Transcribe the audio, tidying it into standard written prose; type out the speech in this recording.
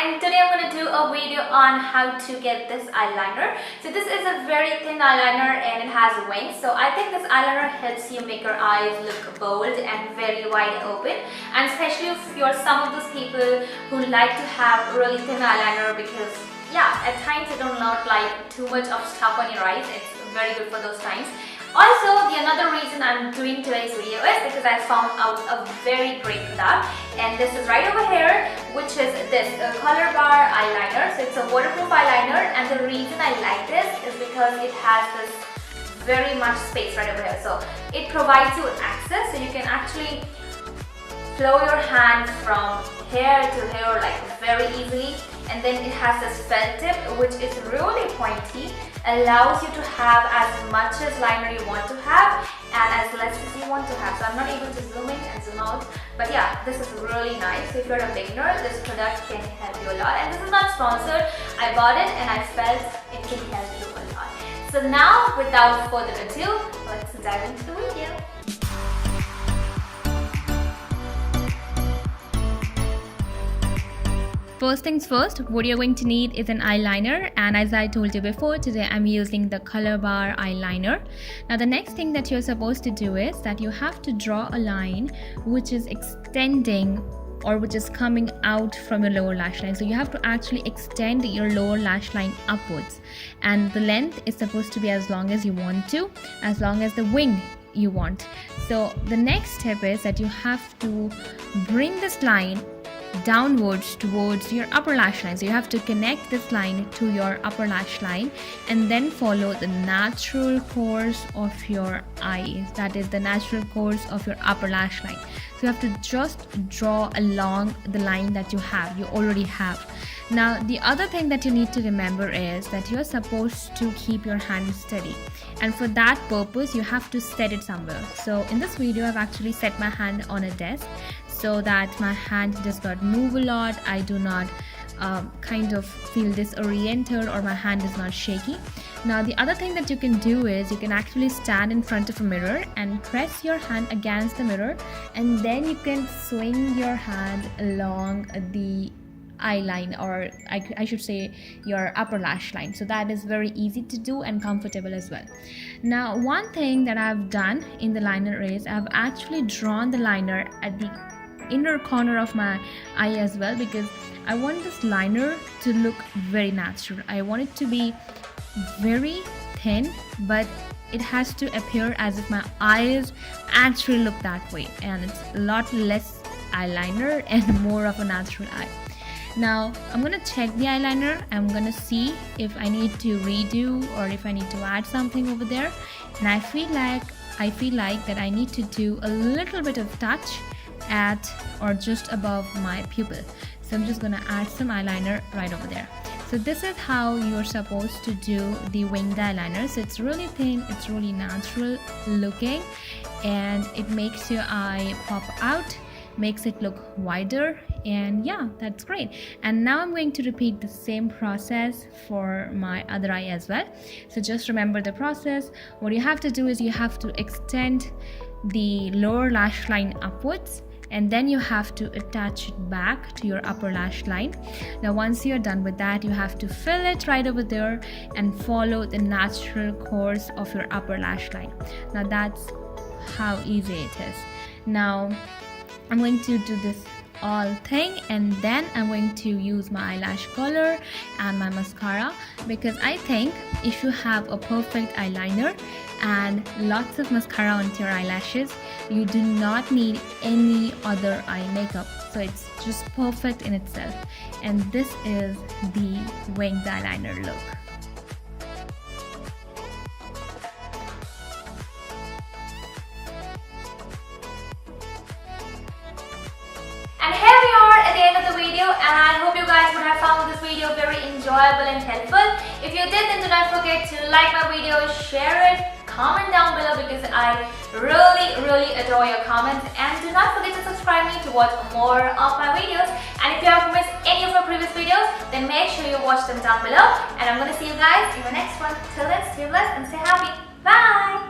and today I'm going to do a video on how to get this eyeliner. So this is a very thin eyeliner and it has wings. So I think this eyeliner helps you make your eyes look bold and very wide open. And especially if you're some of those people who like to have really thin eyeliner because at times you don't like too much of stuff on your eyes. It's very good for those times. Also, the another reason I'm doing today's video is because I found out a very great product, and this is right over here, which is this Color Bar eyeliner. So it's a waterproof eyeliner, and the reason I like this is because it has this very much space right over here. So it provides you access, so you can actually flow your hand from here to here like very easily. And then it has this felt tip which is really pointy, allows you to have as much as liner you want to have and as less as you want to have. So I'm not able to zoom in and zoom out, but yeah, this is really nice. So if you're a beginner, this product can help you a lot. And this is not sponsored, I bought it and I felt it can help you a lot. So now, without further ado, let's dive into the video. First things first, what you're going to need is an eyeliner, and as I told you before, today I'm using the Color Bar eyeliner. Now the next thing that you're supposed to do is that you have to draw a line which is extending or which is coming out from your lower lash line. So you have to actually extend your lower lash line upwards, and the length is supposed to be as long as you want to, as long as the wing you want. So the next step is that you have to bring this line downwards towards your upper lash line. So you have to connect this line to your upper lash line and then follow the natural course of your eye, that is the natural course of your upper lash line. So you have to just draw along the line that you already have. Now the other thing that you need to remember is that you're supposed to keep your hand steady, and for that purpose you have to set it somewhere. So in this video I've actually set my hand on a desk so that my hand does not move a lot. I do not kind of feel disoriented or my hand is not shaky. Now the other thing that you can do is you can actually stand in front of a mirror and press your hand against the mirror, and then you can swing your hand along the eyeline, or I should say your upper lash line. So that is very easy to do and comfortable as well. Now one thing that I've done in the liner is I've actually drawn the liner at the inner corner of my eye as well, because I want this liner to look very natural. I want it to be very thin, but it has to appear as if my eyes actually look that way, and it's a lot less eyeliner and more of a natural eye. Now I'm gonna check the eyeliner. I'm gonna see if I need to redo or if I need to add something over there, and I feel like that I need to do a little bit of touch at or just above my pupil. So I'm just gonna add some eyeliner right over there. So this is how you're supposed to do the winged eyeliner. So it's really thin, it's really natural looking, and it makes your eye pop out, makes it look wider, and yeah, that's great. And now I'm going to repeat the same process for my other eye as well. So just remember the process. What you have to do is you have to extend the lower lash line upwards, and then you have to attach it back to your upper lash line. Now once you're done with that, you have to fill it right over there and follow the natural course of your upper lash line. Now that's how easy it is. Now I'm going to do this all thing, and then I'm going to use my eyelash color and my mascara, because I think if you have a perfect eyeliner and lots of mascara onto your eyelashes, you do not need any other eye makeup. So it's just perfect in itself, and this is the winged eyeliner look. And here we are at the end of the video, and I hope you guys would have found this video very enjoyable and helpful. If you did, then do not forget to like my video, share it, comment down below, because I really adore your comments, and do not forget to subscribe me to watch more of my videos. And if you have missed any of my previous videos, then make sure you watch them down below, and I'm gonna see you guys in the next one. Till then, stay blessed and stay happy. Bye!